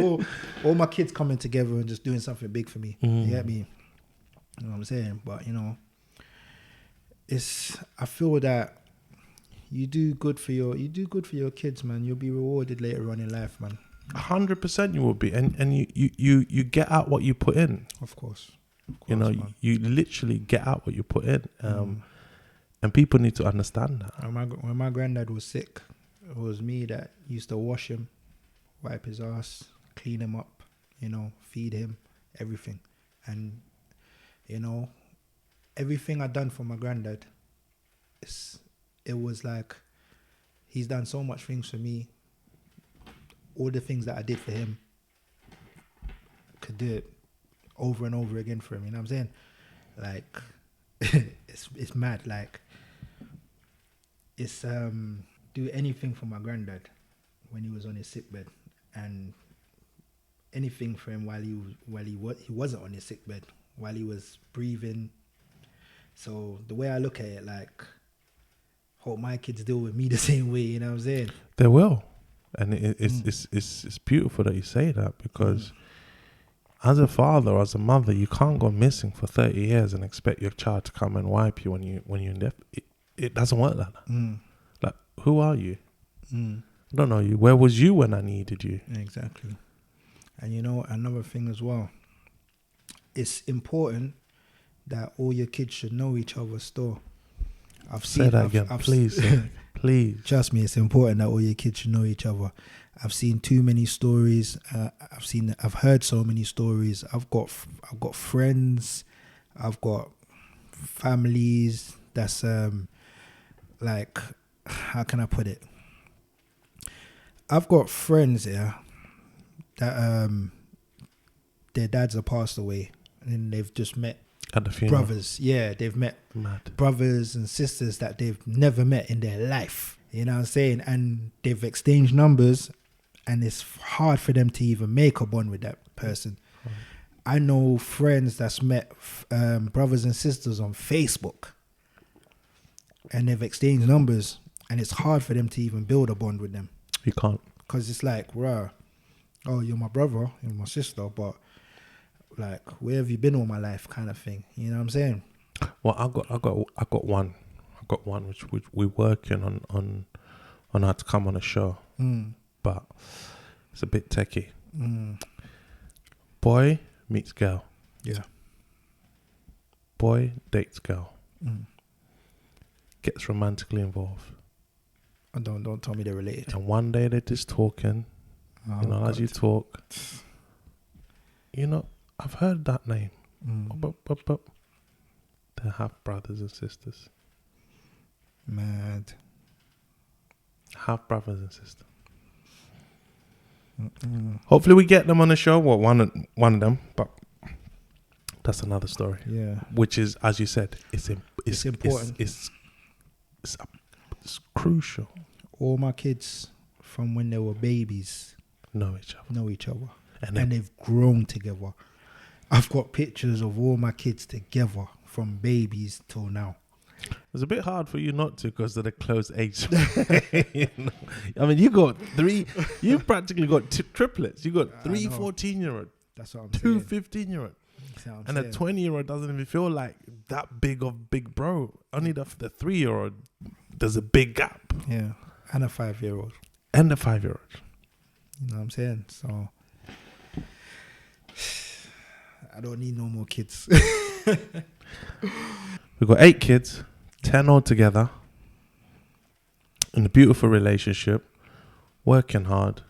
All my kids coming together and just doing something big for me. You get me? You know what I'm saying? But, you know, I feel that you do good for your kids, man. You'll be rewarded later on in life, man. 100% you will be, and you get out what you put in. Of course, you know, man. You literally get out what you put in. And people need to understand that. When my granddad was sick, it was me that used to wash him, wipe his ass, clean him up, you know, feed him, everything. And, you know, everything I done for my granddad, it was like, he's done so much things for me. All the things that I did for him, could do it over and over again for him. You know what I'm saying? Like, it's mad. Like, it's do anything for my granddad when he was on his sickbed, and anything for him while he wasn't on his sickbed, while he was breathing. So the way I look at it, like, hope my kids deal with me the same way. You know what I'm saying? They will, and it's beautiful that you say that, because as a father or as a mother, you can't go missing for 30 years and expect your child to come and wipe you when you're in death. It doesn't work like that. Like, who are you? I don't know you. Where was you when I needed you? Exactly. And you know, another thing as well, it's important that all your kids should know each other's story. Say that again, please. Please. Trust me, it's important that all your kids should know each other. I've seen too many stories. I've heard so many stories. I've got friends. I've got families that's like, how can I put it? I've got friends here that their dads have passed away, and they've just met at the funeral. Brothers. Yeah, they've met brothers and sisters that they've never met in their life. You know what I'm saying? And they've exchanged numbers, and it's hard for them to even make a bond with that person. I know friends that's met brothers and sisters on Facebook, and they've exchanged numbers, and it's hard for them to even build a bond with them. You can't. Because it's like, rah, oh, you're my brother, you're my sister, but like, where have you been all my life, kind of thing. You know what I'm saying? Well, I got one which we're working on how to come on a show, but it's a bit techie. Boy meets girl. Yeah. Boy dates girl. Gets romantically involved. And don't tell me they're related. And one day they're just talking. Oh, as you talk, I've heard that name. But they're half brothers and sisters. Mad. Half brothers and sisters. Hopefully we get them on the show. Well, one of them, but that's another story. Yeah. Which is, as you said, it's important. It's crucial. All my kids from when they were babies know each other. And they've grown together. I've got pictures of all my kids together from babies till now. It's a bit hard for you not to because of the close age. I mean, you've practically got triplets. You got 3 14-year-old. That's what I'm 2 saying. 15-year-old. And a 20-year-old doesn't even feel like that big bro. Only the 3-year-old, there's a big gap. Yeah. And a 5-year-old. And a 5-year-old. You know what I'm saying? So I don't need no more kids. We've got 8 kids, 10 altogether, in a beautiful relationship, working hard.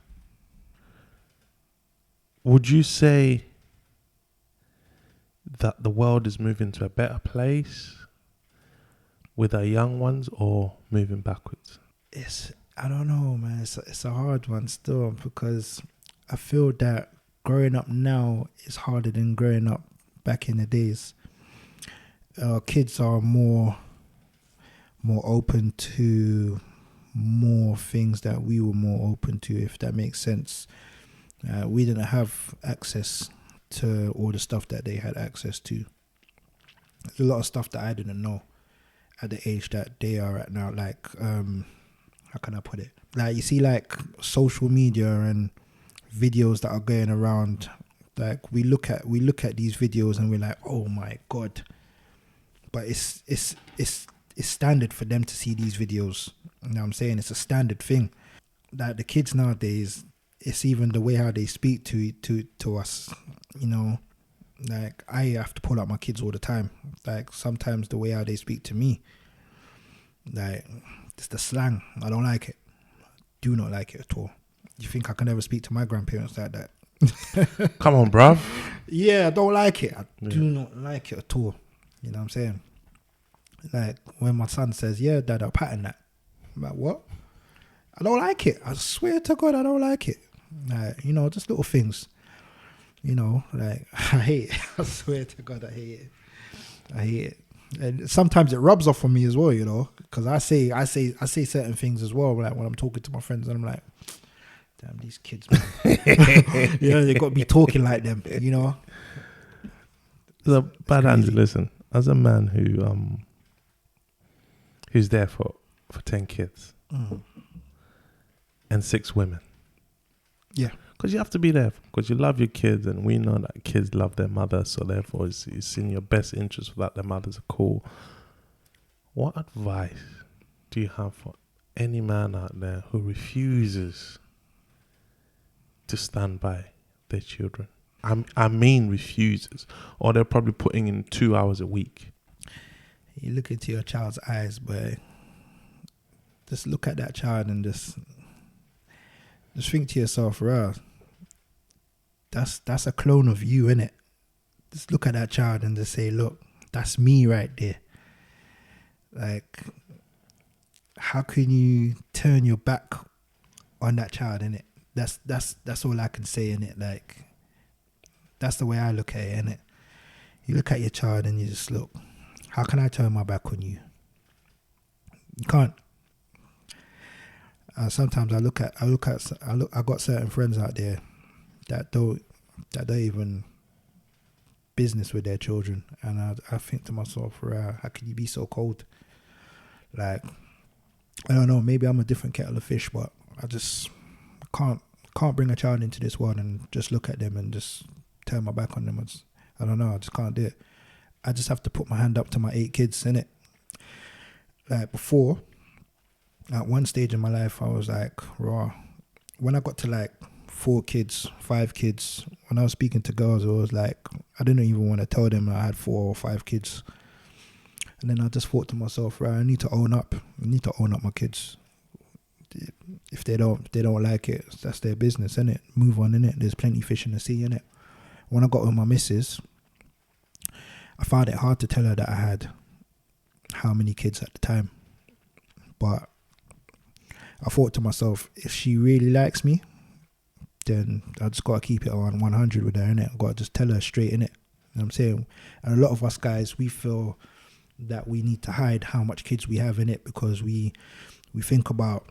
Would you say that the world is moving to a better place with our young ones or moving backwards? I don't know, man. It's a hard one still because I feel that growing up now is harder than growing up back in the days. Kids are more open to more things that we were more open to, if that makes sense. We didn't have access to all the stuff that they had access to. There's a lot of stuff that I didn't know at the age that they are at now. Like, how can I put it? Like, you see, like social media and videos that are going around. Like, we look at these videos and we're like, oh my God. But it's standard for them to see these videos. You know what I'm saying? It's a standard thing. Like, the kids nowadays, it's even the way how they speak to us. You know, like, I have to pull out my kids all the time. Like, sometimes the way how they speak to me, like, it's the slang. I don't like it. Do not like it at all. You think I can ever speak to my grandparents like that? Come on, bruv. Yeah, I don't like it. I do not like it at all. You know what I'm saying? Like, when my son says, yeah, Dad, I'll pattern that. I'm like, what? I don't like it. I swear to God, I don't like it. Like, you know, just little things. You know, like, I hate it. I swear to God, I hate it. I hate it. And sometimes it rubs off on me as well, you know, because I say certain things as well, like when I'm talking to my friends, and I'm like, damn, these kids, man. You know, they got to be talking like them, you know. But Anju, listen, as a man who's there for 10 kids and 6 women, yeah, because you have to be there because you love your kids, and we know that kids love their mother, so therefore it's in your best interest that their mothers are cool. What advice do you have for any man out there who refuses to stand by their children? I mean refuses, or they're probably putting in 2 hours a week. You look into your child's eyes, but just look at that child and just think to yourself, right? That's a clone of you, innit? Just look at that child and just say, look, that's me right there. Like, how can you turn your back on that child, innit? That's all I can say, innit? Like, that's the way I look at it, innit? You look at your child and you just look, how can I turn my back on you? You can't. Sometimes I got certain friends out there that don't even business with their children. And I think to myself, how can you be so cold? Like, I don't know, maybe I'm a different kettle of fish, but I just can't bring a child into this world and just look at them and just turn my back on them. I don't know, I just can't do it. I just have to put my hand up to my 8 kids, innit? Like before, at one stage in my life, I was like, raw. When I got to like 4 kids, 5 kids, when I was speaking to girls, it was like, I didn't even want to tell them I had 4 or 5 kids. And then I just thought to myself, right, I need to own up. I need to own up my kids. If they don't like it, that's their business, innit? Move on, innit? There's plenty of fish in the sea, innit? When I got with my missus, I found it hard to tell her that I had how many kids at the time. But I thought to myself, if she really likes me, then I just got to keep it on 100 with her, innit? I got to just tell her straight, innit? You know what I'm saying? And a lot of us guys, we feel that we need to hide how much kids we have in it because we think about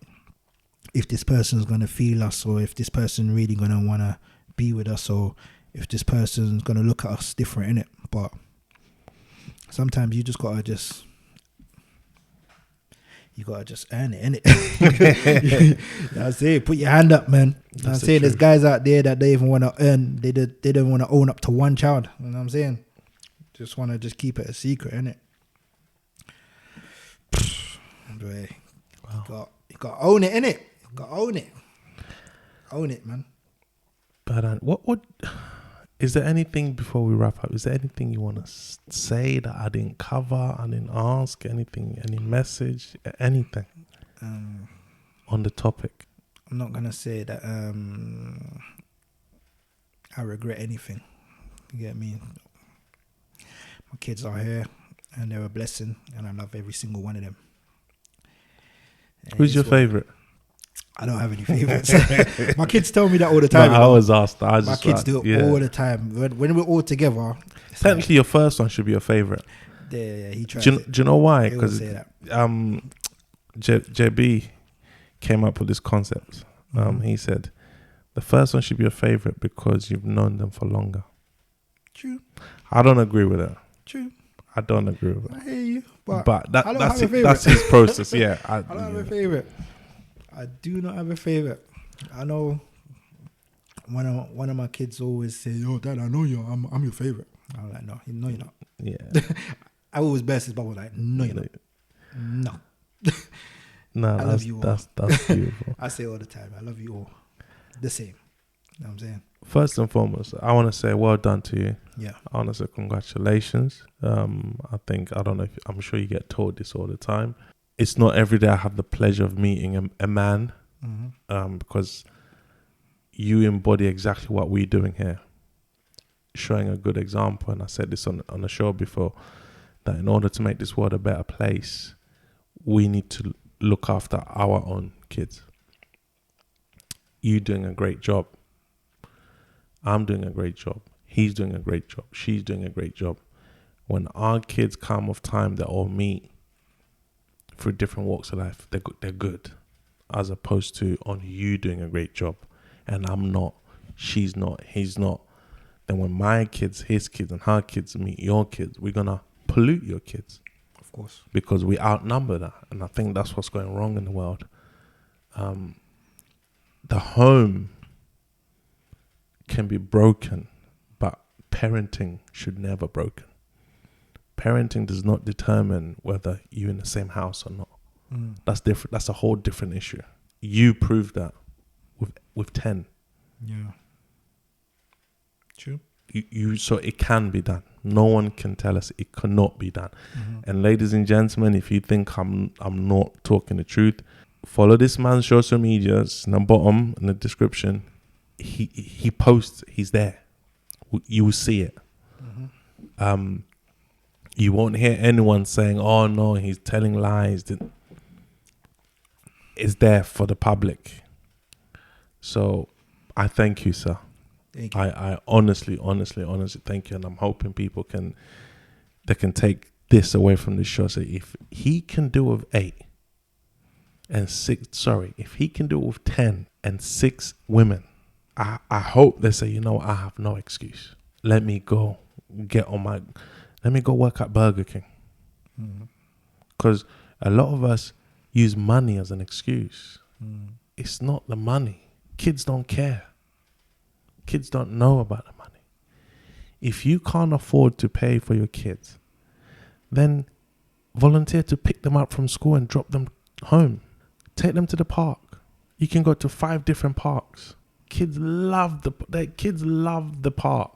if this person's going to feel us, or if this person really going to want to be with us, or if this person's going to look at us different, in it. But sometimes you just got to just earn it, innit? That's it. Put your hand up, man. I'm saying there's guys out there that they even want to earn, they don't want to own up to one child. You know what I'm saying? Just want to just keep it a secret, innit? Wow. You got to own it, innit? You got to own it. Own it, man. But what is there anything before we wrap up? Is there anything you want to say that I didn't cover? I didn't ask anything, any message, anything on the topic? I'm not gonna say that I regret anything. You get me? My kids are here, and they're a blessing, and I love every single one of them. And who's your favorite? I don't have any favorites. My kids tell me that all the time. No, I always ask that. My kids do it all the time. When we're all together. Technically, your first one should be your favorite. Yeah, he tries. Do you know why? Because JB came up with this concept. He said the first one should be your favorite because you've known them for longer. True. I don't agree with that. True. I don't agree with that. I hear you, but that's his process. Yeah, I don't have a favorite. I do not have a favorite. I know one of my kids always say, "Yo, Dad, I know I'm your favorite." I'm like, "No, you're not." Yeah. I always burst his bubble like, "No, you're not." No. No, I love you all. That's beautiful. I say all the time, I love you all. The same. You know what I'm saying? First and foremost, I want to say well done to you. Yeah. I want to say congratulations. I'm sure you get told this all the time. It's not every day I have the pleasure of meeting a man, because you embody exactly what we're doing here, showing a good example. And I said this on the show before, that in order to make this world a better place, we need to look after our own kids. You doing a great job. I'm doing a great job. He's doing a great job. She's doing a great job. When our kids come of time, they all meet through different walks of life. They're good, as opposed to on you doing a great job, and I'm not, she's not, he's not. Then when my kids, his kids, and her kids meet your kids, we're gonna pollute your kids, of course, because we outnumber that. And I think that's what's going wrong in the world. The home can be broken, but parenting should never broken. Parenting does not determine whether you're in the same house or not. That's different. That's a whole different issue. You proved that with 10. Yeah. True. So it can be done. No one can tell us it cannot be done. And ladies and gentlemen, if you think I'm not talking the truth, follow this man's social medias in the bottom in the description. He posts. He's there. You will see it. You won't hear anyone saying, "Oh no, he's telling lies." It's there for the public. So I thank you, sir. Thank you. I honestly thank you, and I'm hoping people can take this away from the show. So if he can do it with 8 and 6, if he can do it with 10 and 6 women, I hope they say, you know, I have no excuse. Let me go let me go work at Burger King. Because a lot of us use money as an excuse. It's not the money. Kids don't care. Kids don't know about the money. If you can't afford to pay for your kids, then volunteer to pick them up from school and drop them home. Take them to the park. You can go to 5 different parks. Kids love the park.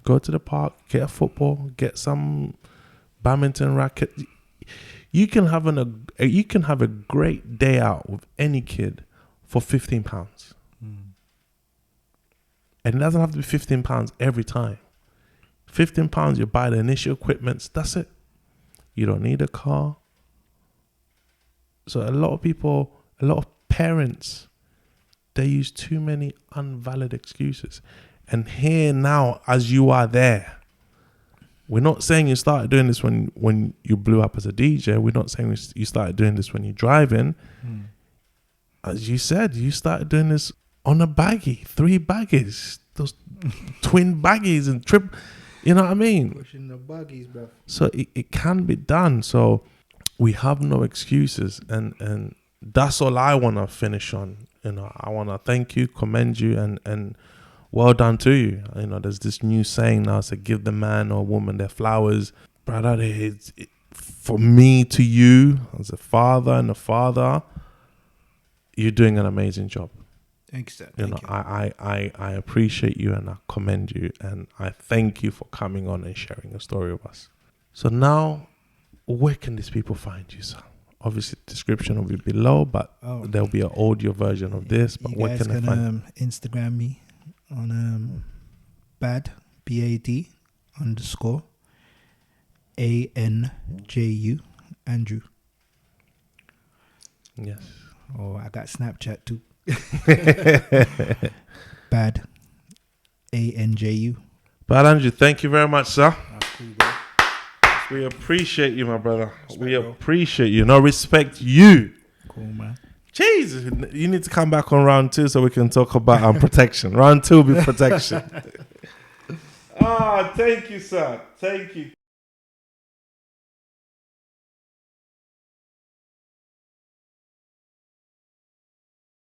Go to the park, get a football, get some badminton racket. You can have a great day out with any kid for £15. And it doesn't have to be £15 every time. £15, you buy the initial equipments. That's it. You don't need a car. So a lot of parents, they use too many unvalid excuses. And here now, as you are there, we're not saying you started doing this when you blew up as a DJ. We're not saying you started doing this when you're driving. As you said, you started doing this on a baggie, 3 baggies, those twin baggies and trip. You know what I mean? Pushing the buggies, bro. So it can be done. So we have no excuses. And that's all I want to finish on. You know, I want to thank you, commend you, and well done to you. You know, there's this new saying now, so give the man or woman their flowers. Brother, for me to you, as a father and a father, you're doing an amazing job. Thanks, sir. You know, I appreciate you and I commend you, and I thank you for coming on and sharing your story with us. So now, where can these people find you, sir? Obviously, the description will be below, but there'll be an audio version of this. But where can I find? Instagram me on BAD BAD _ ANJU Anju. Yes. Oh, I got Snapchat too. Bad ANJU. But Anju, thank you very much, sir. That's cool, bro. We appreciate you, my brother. We appreciate you. No, respect you. Cool, man. Jeez, you need to come back on round 2 so we can talk about protection. Round 2 will be protection. Thank you, sir. Thank you.